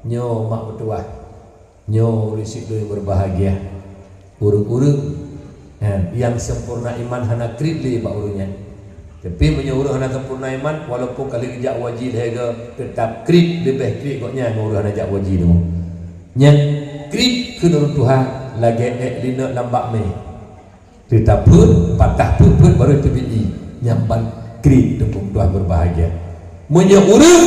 nyo mak bertuah nyo risik lo yang berbahagia urung-urung yang sempurna iman hana kridli bak urungnya. Tapi menyuruh hana sempurna iman walaupun kali ejak wajib harga tetap krit lebih krit koknya menyuruh hana ejak wajib tu. Yang krit kedurun Tuhan lagi lina lambak me. Kita pun patah pun baru itu biji nyamban krit tepung Tuhan berbahagia. Menyuruh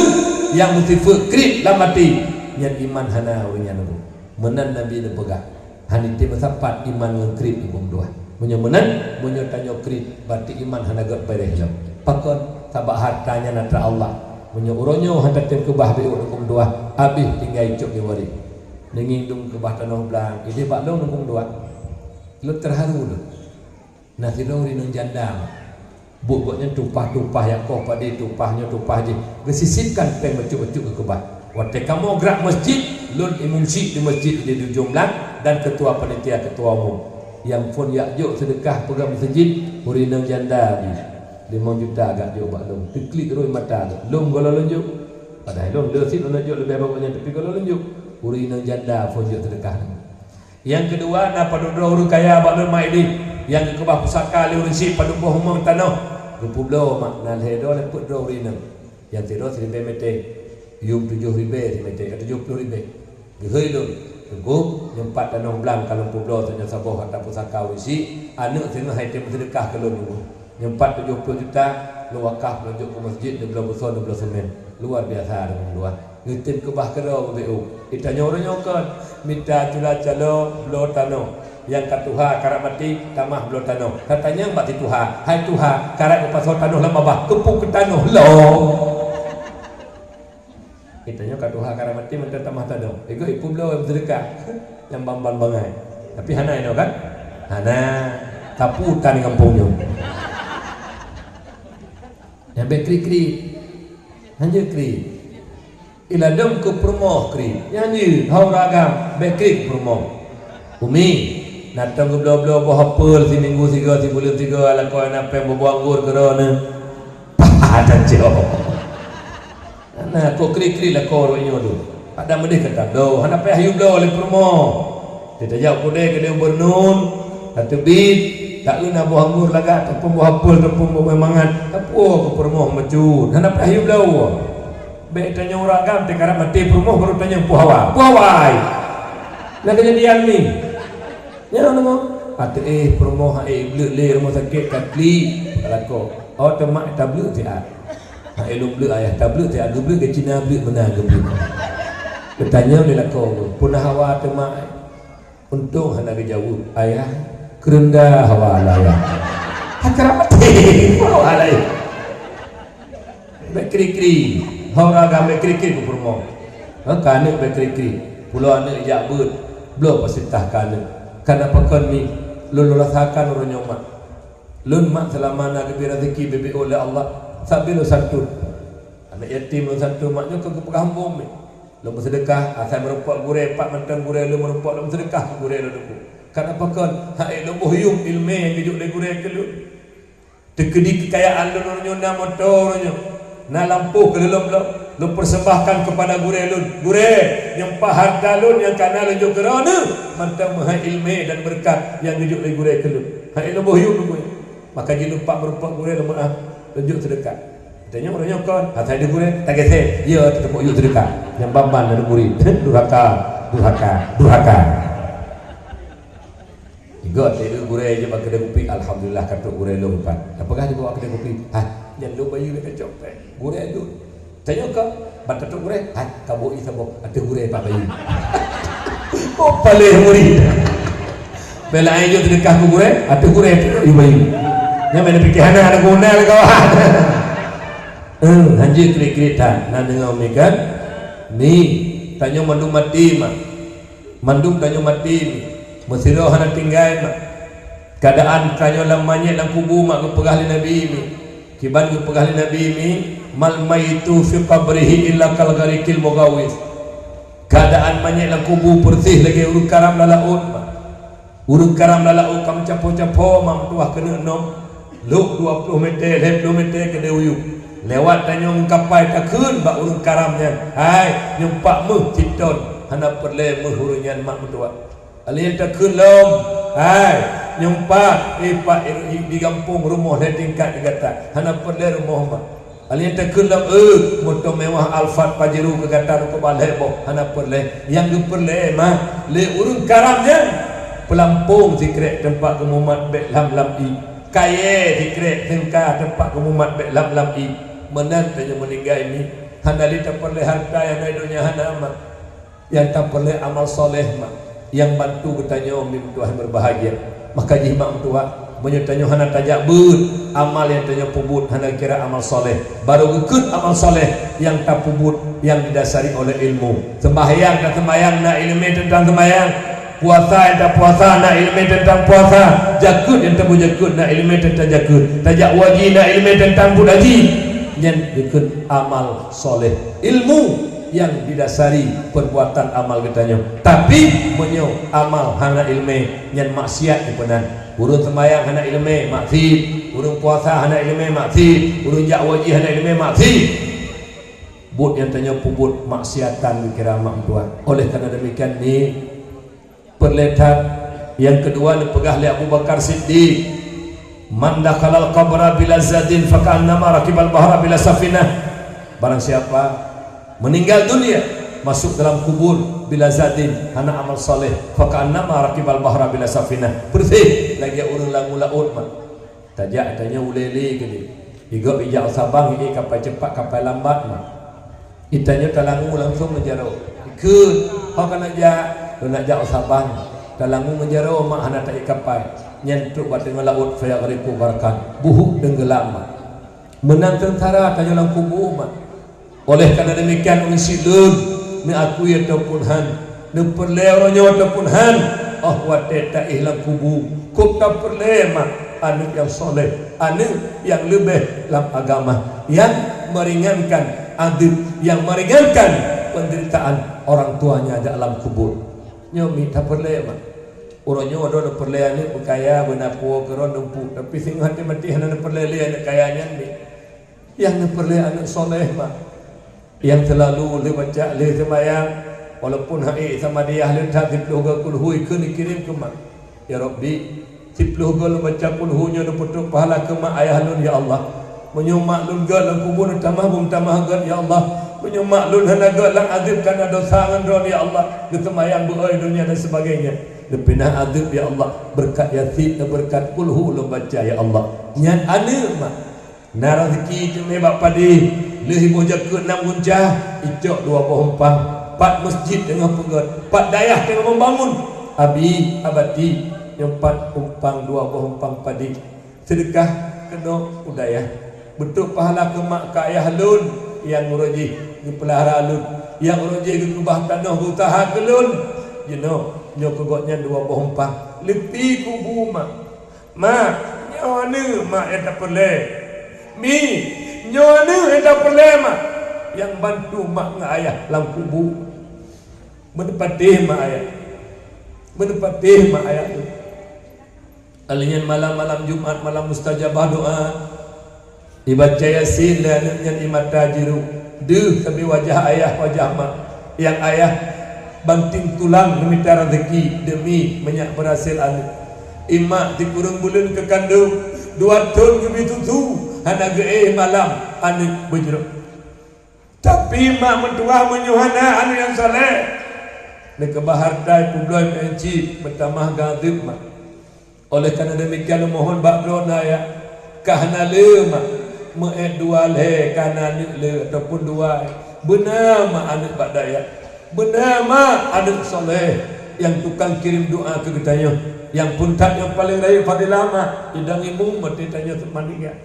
yang mesti krit lah mati yang iman hana orangnya tu. Menan Nabi dia pegang. Haniti masapat iman dengan krit tepung Tuhan. Menyemenan tanya krit berarti iman hana gak beres jam pakon sabak hartanya natra Allah menyeurunyo hantar tem kebah be hukum dua habis tinggal icuk di wari nengindung kebah tanah belang ini bak long hukum dua lu terharu lu nasi dori nang janda buknya tupah-tupah yang kau pada tupahnya tupah je gesisipkan peng becuk-becuk ke kebah waktu kamu gerak masjid lun imumsi di masjid di ujung belang dan ketua panitia ketua umum yang pun yak juk sedekah pegang masjid urinang janda di 5 juta agak juk bak long teklik terus mata tu long kalau lonjuk padahal long lesit lonjuk lebih bagusnya tapi kalau lonjuk urinang janda pun juk sedekah. Yang kedua na padudra urang kaya bak long mai di yang ke bah pusaka li urisi padubuh humang tanah gupublo mak na ledo le put dro urinang yang tiro 1,000 mete yum 7,000 mete 70,000 gehoi long tunggu nyempat tanah belang kalau publo tanya saboh kata pusaka wisi anak tengah hai tem sedekah kalau dulu nyempat 70 juta lu wakaf lonjok ke masjid 12 besar 12 semen luar biasa dengan luar ngetin ke bah kero BU ditanya orang nyokon minta cula calo blo tanah yang katuha karak mati tamah blo tanah katanya mbak tuha hai tuha karak ke pasal tanah lama bah kepuk ke tanah lo kitanya katuha karamati mentah tamah tadong ego ipu belo bersedekah yang bamban bangai tapi hana ino kan hana taputan di kampungnya yang bekri-kri hanya kri iladam ke permoh kri nyanyi hauragam bekri ke permoh umi natang ke belo-belo bohapul si minggu 3 si bulan 3 ala kau nak peng berbuang gur kerana ada jauh. Nah, kau kri-kri lah kau orangnya tu. Ada mendih kata, doh, hana payah hiu doh oleh permo. Kita jauh kode kede bernun, atau bid, tak guna buah anggur laga, ataupun buah apel, ataupun buah mangan. Apa ke permo mecut? Hana payah hiu doh. Baik tanya orang agam, tekara mati permo baru tanya puhawa, puhawai. Nak kejadian ni. Ya nama. Atau permo blue le rumah sakit katli, kalau kau, oh temak tablu tiap. Elok bleu ayah tablet tak ada bleu ke Cina bleu mana ke bleu bertanya oleh lakau punah hawa temak untung hana ke jauh ayah kerenda hawa alaya hakara mati hawa alaya bekri-kri hawa agam bekri-kri ke permo kanek bekri-kri pulau anak ijak ber belum pasitah kanek karena pakon ni lun lulasakan orang nyomak lun mak selama nak kebira rezeki bebek oleh Allah sabil lo satu anak yatim lo satu maknya ke kampung ni lo bersedekah asal merupak gure pak mantan gure lo merupak lo bersedekah gure lo dulu kenapa kan hai lo bohyum ilmu yang hidup di gure ke lo tekedi kekayaan lo nyonya motornya na lampu ke dalam lo persembahkan kepada gure lo gure yang paharta lo yang kana lo jo kerana mantan mahal ilmu dan berkat yang hidup di gure ke lo hai lo bohyum lo maka jadi lupa merupak gure lo maaf tunjuk sedekah. Tanya orangnya kon, asal dia gurih, tak gesek. Ya, tetap yuk sedekah. Yang bamban dan murid, durhaka. Igot dia gurih je bagi kedai kopi. Alhamdulillah kata gurih lo empat. Apakah dia bawa kedai kopi? Yang lo bayu dekat copet. Gurih tu. Tanya kau, batas tu gurih. Kau isa bo, ada gurih pak bayu. Oh, paling murid. Bela ayo sedekah ku gurih, ada gurih tu bayu. Yang mana fikir hana ada guna lah kawan. Hanji kiri-kiritan. Nak dengar mekan ni tanya mandum mati mak. Mandum tanya mati ni. Mesiro hana tinggal mak. Keadaan tanya lamanya dalam kubu mak ke pegahli Nabi ni. Kiban ke pegahli Nabi ni mal maitu fi qabrihi illa kal gharikil mughawis. Keadaan banyak lah kubu bersih lagi urung karam lalaut urung karam lalaut kam capo-capo mam tuah kena nom luk 20 meter 20 meter kena uyuk lewat tanyong kapai takun bak urung karamnya hai nyumpak meh citon hana perle meh urunyan mak mentua alien takun lom hai nyumpak pak di kampung rumah le tingkat kata hana perle rumah mak alien takun lom motor mewah Alphard Pajero ke kata ko balai boh hana perle yang ge perle mah le urung karamnya pelampung zikrek tempat kemumat bek lam i kaya zikrek tengkah tempat kemumat bek lam i menan tanya meninggal ini hana li tak perle harta yang ada dunia hana amat yang tak perle amal soleh mak yang bantu bertanya mim Tuhan berbahagia maka jihmak tua menyertanya hana tajak ber amal yang tanya pubut hana kira amal soleh baru gekut amal soleh yang tak pubut yang didasari oleh ilmu sembahyang dan sembahyang nak ilmu tentang sembahyang puasa dan puasa nak ilmu tentang puasa jakut yang tabu jakut nak ilmu tentang jakut tajak wajib nak ilmu tentang budaji yang ikut amal soleh ilmu yang didasari perbuatan amal katanya tapi menyo amal hana ilmu yang maksiat di penan urung sembahyang hana ilmu maksiat urung puasa hana ilmu maksiat urung jak wajib hana ilmu maksiat but yang tanya pubut maksiatan dikira mak tuan oleh kerana demikian ni perlihat yang kedua dipegah oleh Abu Bakar Siddiq man dakhalal qabra bila zadin faka'annama rakibal bahra bila safinah barang siapa meninggal dunia masuk dalam kubur bila zadin hana amal soleh faka'annama rakibal bahra bila safinah bersih lagi urang langu laut mah tajak tanya ulele gini igok ijak sabang ini kapal cepat kapal lambat mah itanya talangu langsung menjaro ikut hok kana jak nak jak sabang talangu menjaro mak hana tak kapal nyentuk kat tengah laut faya gariku barakan buhuk denggelam menang tentara tanya dalam kubur mak oleh kerana demikian unsilun ni aku ya ataupun han ne perle oronyo ataupun han wate tak ihlang kubur kok tak perle mak anu yang soleh anu yang lebih dalam agama yang meringankan adil yang meringankan penderitaan orang tuanya dalam kubur nyomi tak perle mak orangnya ada perlean ni berkaya benapu keron numpuk tapi sing hati mati hana perle anak kayanya ni yang perle anak soleh mak yang selalu le baca le sembahyang walaupun hai sama dia le tak 10 kulhu ikun dikirim ke mak ya rabbi 10 gol baca kulhunya nu putuk pahala ke mak ayah lun ya Allah menyumak lun gal kubur tamah bum tamah gal ya Allah menyumak lun hana gal lang azib kana dosa ngan ya Allah di sembahyang beoi dunia dan sebagainya dipinah adab ya Allah berkat yasin berkat kulhu lo baca ya Allah nyan ane mak na rezeki tu me bak padi leh ibu jakut 6 guncah icok 2 bohompang 4 masjid dengan pegat 4 dayah tengah membangun abi abati yang 4 umpang 2 bohompang padi sedekah kena udayah betul pahala ke mak ka ayah lun yang nguruji di pelihara lun yang nguruji ke kubah tanah usaha ke lun you know nyo kegotnya 2 bohompang lepi kubu mak nyo mak eta perle mi nyo eta perle mak yang bantu mak dengan ayah dalam kubu menepatih mak ayah tu alian malam-malam Jumat malam mustajabah doa dibaca yasin dan nyan imata jiru deh tapi wajah ayah wajah mak yang ayah banting tulang meminta rezeki demi banyak berhasil anak imak dikurung bulan ke kandung 2 tahun ke bitutu hana ge malam anak berjeruk tapi mak mentua menyuhana anak yang saleh nak ke bahar dai publoi menci bertamah gadib mak oleh kerana demikian mohon bak drona ya kahana le mak me 2 le kana le ataupun 2 benar mak anak bak daya benar mak anak soleh yang tukang kirim doa ke kitanya yang puntat yang paling raya fadilah mak idang ibu mati tanya semandingan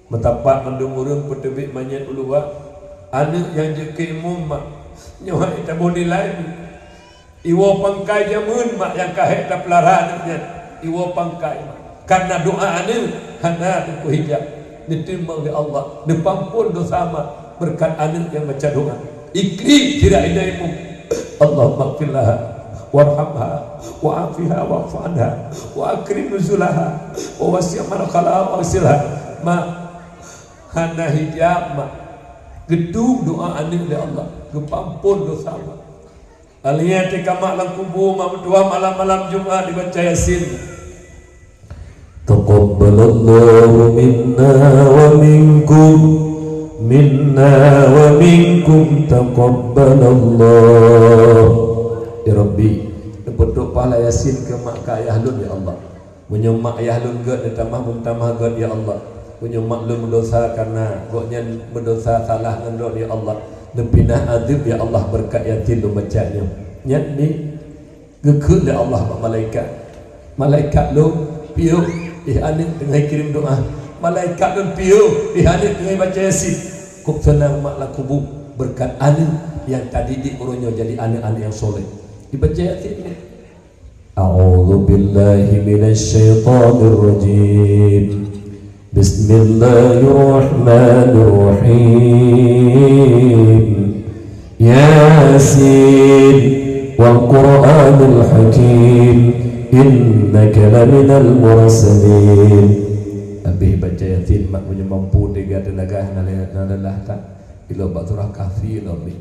betapa mendumurun petebik manyat uluwa anak yang jeki imu mak nyawa kita boleh nilai iwo pangkai jamun mak yang kahek tak pelara anaknya iwo pangkai mak karena doa anak hana tuku hijab diterima oleh Allah, dipampun dosa mak berkat anak yang baca doa. Ikri tidak idaimu. Allahumma qillah warhamha wa'afiha wa'afanha wa akrim nuzulaha wa wasi' manakhala wa wasilha ma hana hijab ma gedung doa anak oleh Allah, kepampun dosa mak. Aliyati kama lang kubu ma berdoa malam-malam Jumat dibaca Yasin. Taqabbalallahu minna wa minkum taqabbalallah. Ya Rabbi, berdoa pahala Yasin ke mak ka ayah lun ya Allah. Punya mak ayah lun gad tambah muntamah gad ya Allah. Punya mak lun berdosa karena goknya berdosa salah ngendok ya Allah. Depinah adib ya Allah berkat yatim lu bacanya. Nyat ni gekut ya Allah malaikat. Malaikat lu piu anik tengah kirim doa. Malaikat lu piu anik tengah baca Yasin. Kok senang mak lah kubu berkat anik yang tadi diurunnya jadi anak-anak yang soleh. Dibaca Yasin ni. A'udzu billahi minasy syaithanir rajim. Bismillahirrahmanirrahim. Yasin wal Qur'anil Hakim innaka laminal mursalin. Habis baca Yasin mak punya mampu tiga tenaga nalalah tak bila baca surah Kahfi nabi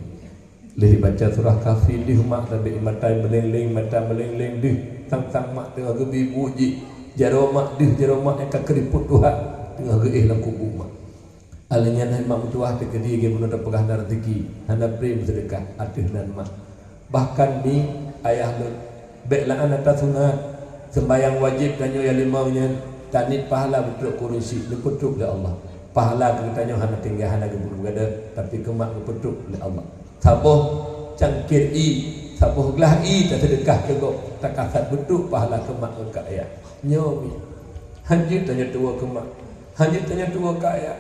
leh baca surah Kahfi di mak nabi matai meleng-leng mata meleng-leng di tang-tang mak tengah gebi puji jaro mak yang keriput Tuhan tengah geih dalam kubur mak. Alanya naik mak tuah tegedi ge mun ada pegah rezeki hana prim sedekah atih nan mak. Bahkan ni ayah lu beklah anak sunat sembayang wajib tanyo yang limaunya tanit pahala betul kurusi dipetuk oleh Allah. Pahala kita hana tinggal hana gebur gada tapi kemak dipetuk oleh Allah. Sabuh cangkir sabuh gelah tak sedekah ke gok tak kasat betul pahala kemak ke ayah. Nyomi hanjit tanya tua kemak. Hanjit tanya tua ke ayah.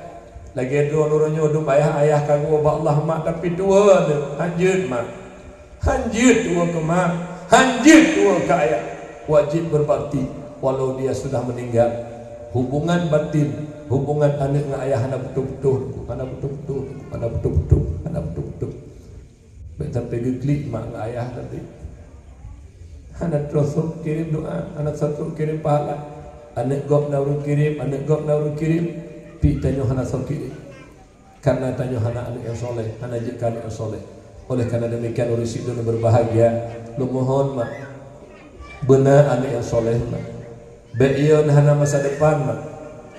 Lagi dua nurunnya dum ayah kagum Allah mak tapi tua hanjit mak. Hanjit tua ke mak. Hanjit tua ke ayah. Wajib berbakti walau dia sudah meninggal. Hubungan batin, hubungan anak dengan ayah anak betul-betul, anak betul-betul. Baik sampai geklik mak dengan ayah nanti. Anak terus kirim doa, anak satu kirim pahala. Anak gop nauru kirim, pi tanya anak satu kirim. Karena tanya anak yang soleh, anak jika anak yang soleh. Oleh karena demikian urusi dunia berbahagia. Lu mohon mak benar anak yang soleh mak. Baik hana masa depan mak.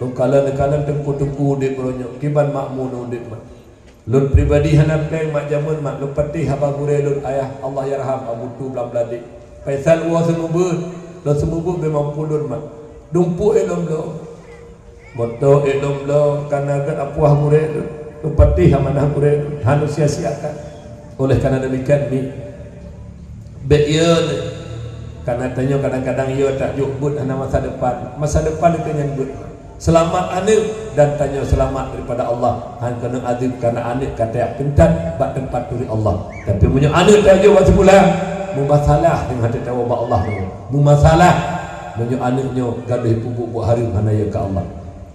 Lu kalan tengku udip beronyok. Kiban makmun udip mak. Lu pribadi hana peng mak jamun mak. Lu patih abang gure lu ayah Allah yarham abu tu belam beladik. Faisal uang semubur. Lu semubur memang pulun mak. Dumpu elom lo. Moto elom lo. Karena agak apuah gure lu. Lu patih amanah gure lu. Hanu sia-siakan. Oleh karena demikian ni. Baik karena tanya kadang-kadang ia tak jukbut hana masa depan itu yang but selamat anak dan tanya selamat daripada Allah han kena adib karena anak kata kentat bak tempat turi Allah tapi punya anak tak jauh waktu pulang mumasalah dengan hati tahu ba Allah mumasalah punya anaknya gaduh pupuk buat hari hana ya ke Allah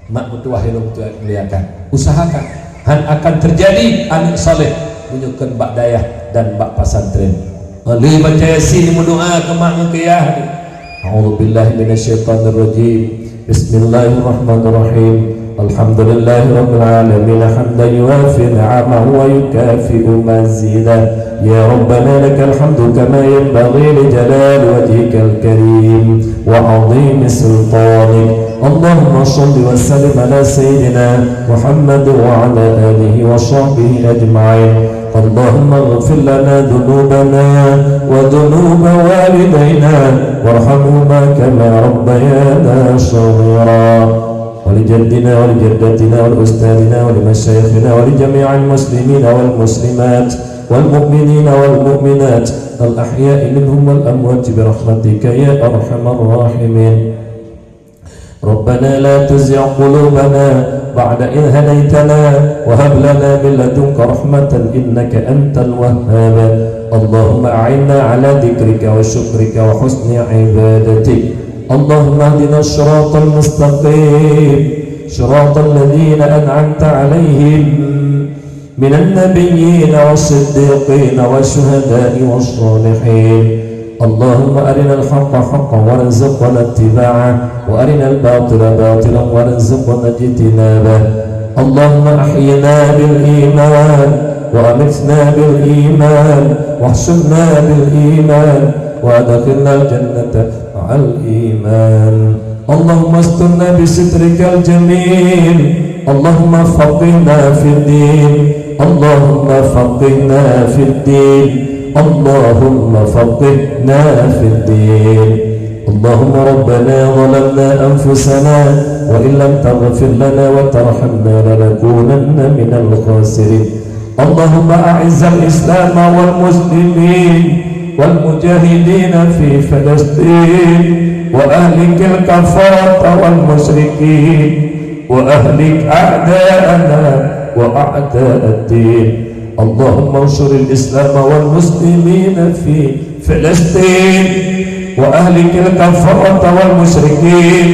mak betuah elok tu melihatkan usahakan han akan terjadi anak soleh menunjukkan bak dayah dan bak pasantren. Lalu baca Yasin mendoa ke mak ngekiyah. A'udzu billahi minasyaitonir rajim. Bismillahirrahmanirrahim. Alhamdulillahi rabbil alamin hamdan yuwafi ni'amahu wa yukafi'u mazidah. Ya Rabbana lakal hamdu kama yanbaghi li jalali wajhikal karim wa 'azimi sultanik. Allahumma shalli wa sallim ala sayyidina Muhammad wa ala alihi wa sahbihi ajma'in. اللهم اغفر لنا ذنوبنا وذنوب والدينا وارحمهما كما ربيانا صغيرا ولجدنا ولجدتنا ولأستاذنا ولمشايخنا ولجميع المسلمين والمسلمات والمؤمنين والمؤمنات الأحياء منهم والأموات برحمتك يا أرحم الراحمين. ربنا لا تزغ قلوبنا بعد إذ هديتنا وهب لنا من لدنك رحمة إنك أنت الوهاب. اللهم أعنا على ذكرك وشكرك وحسن عبادتك. اللهم اهدنا الصراط المستقيم صراط الذين أنعمت عليهم من النبيين والصديقين والشهداء والصالحين. اللهم أرنا الحق حقا وارزقنا اتباعه وأرنا الباطل باطلا وارزقنا اجتنابه. اللهم أحينا بالإيمان وأمتنا بالإيمان واحشرنا بالإيمان وأدخلنا الجنة مع الإيمان. اللهم استرنا بسترك الجميل. اللهم فقهنا في الدين. اللهم فقهنا في الدين. اللهم فقهنا في الدين. اللهم ربنا ظلمنا أنفسنا وإن لم تغفر لنا وترحمنا لنكونن من الخاسرين. اللهم أعز الإسلام والمسلمين والمجاهدين في فلسطين وأهلك الكفرة والمشركين وأهلك أعداءنا وأعداء الدين. اللهم انصر الإسلام والمسلمين في فلسطين وأهلك الكفرة والمشركين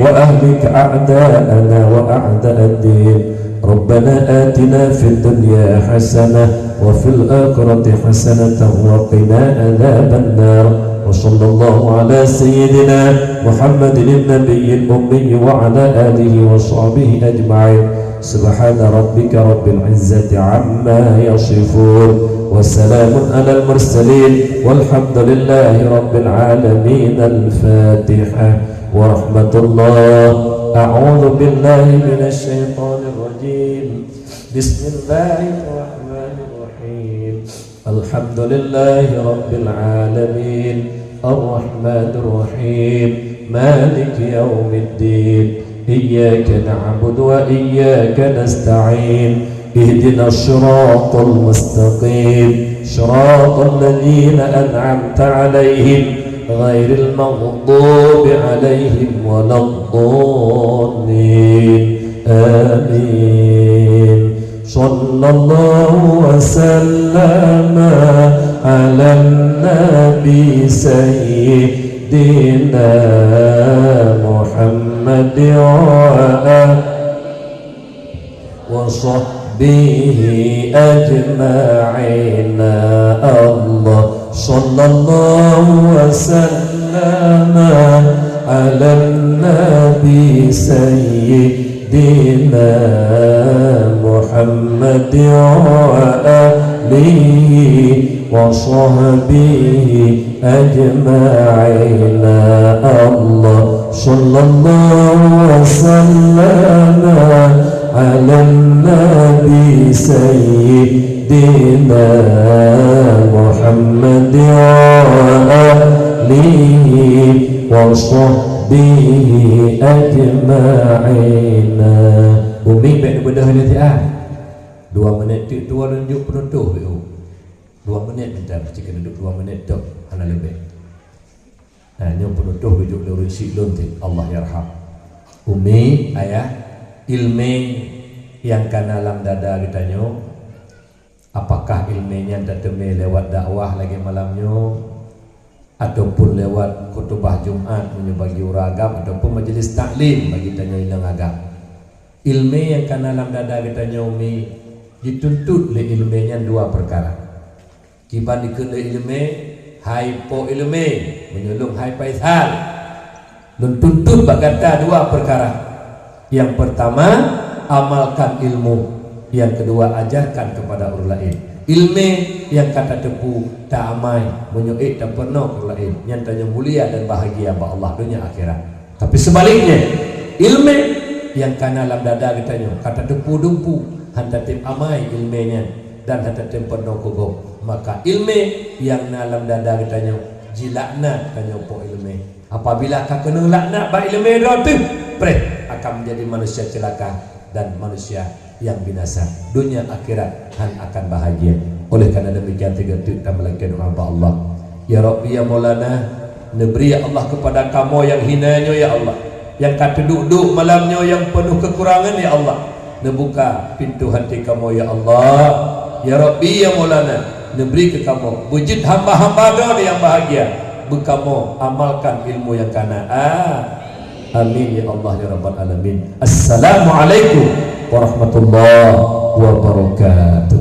وأهلك أعداءنا وأعداء الدين. ربنا آتنا في الدنيا حسنة وفي الآخرة حسنة وقنا عذاب النار. وصلى الله على سيدنا محمد النبي الأمي وعلى آله وصحبه أجمعين. سبحان ربك رب العزة عما يصفون وسلام على المرسلين والحمد لله رب العالمين. الفاتحة ورحمة الله. أعوذ بالله من الشيطان الرجيم. بسم الله الرحمن الرحيم. الحمد لله رب العالمين الرحمن الرحيم مالك يوم الدين. إياك نعبد وإياك نستعين. اهدنا الصراط المستقيم صراط الذين أنعمت عليهم غير المغضوب عليهم ولا الضالين. آمين. صلى الله وسلم على النبي سيدنا محمد وآله وصحبه أجمعين. الله صلى الله وسلم على النبي سيدنا محمد وآله وصحبه أجمعين. الله صلى الله وسلم على النبي سيدنا محمد وآله وصحبه أجمعين. Umi baik bedah nanti 2 menit tu tua lanjut penutup tu. 2 menit minta jika duduk 2 menit tu ana lebih. Nyom penutup hidup lurus silun ti Allah yarham. Umi ayah ilmu yang kana dalam dada kita nyo, apakah ilmunya dateme lewat dakwah lagi malamnya ataupun lewat khutbah Jumat bagi uragam ataupun majlis taklim bagi tanya ilang agam. Ilmu yang kana dalam dada kita nyo Umi dituntut le ilmunya 2 perkara. Kiban dikene ilmu hypo ilmu menyulung hypaisal. Nun tuntut bagata 2 perkara. Yang pertama amalkan ilmu, yang kedua ajarkan kepada orang lain. Ilmu yang kata tepu tak amai menyuik tak pernah orang lain, yang tanya mulia dan bahagia ba Allah dunia akhirat. Tapi sebaliknya ilmu yang kana dalam dada kita kata tepu dumpu hanta tip amai ilmunya dan hanta tip pernah kugok. Maka ilmu yang dalam dada kita jilakna tanya po ilmu. Apabila kau kena laknat ba ilmu tu akan menjadi manusia celaka dan manusia yang binasa. Dunia akhirat akan bahagia. Oleh karena demikian 3 kita melangkah doa Allah. Ya Rabbi ya Maulana, neberi ya Allah kepada kamu yang hinanya ya Allah, yang kata duduk malamnya yang penuh kekurangan ya Allah. Nebuka pintu hati kamu ya Allah. Ya Rabbi ya Maulana, neberi ke kamu wujud hamba-hamba yang bahagia. Kamu amalkan ilmu yang kana Amin ya Allah ya Rabbal Alamin. Assalamualaikum warahmatullahi wabarakatuh.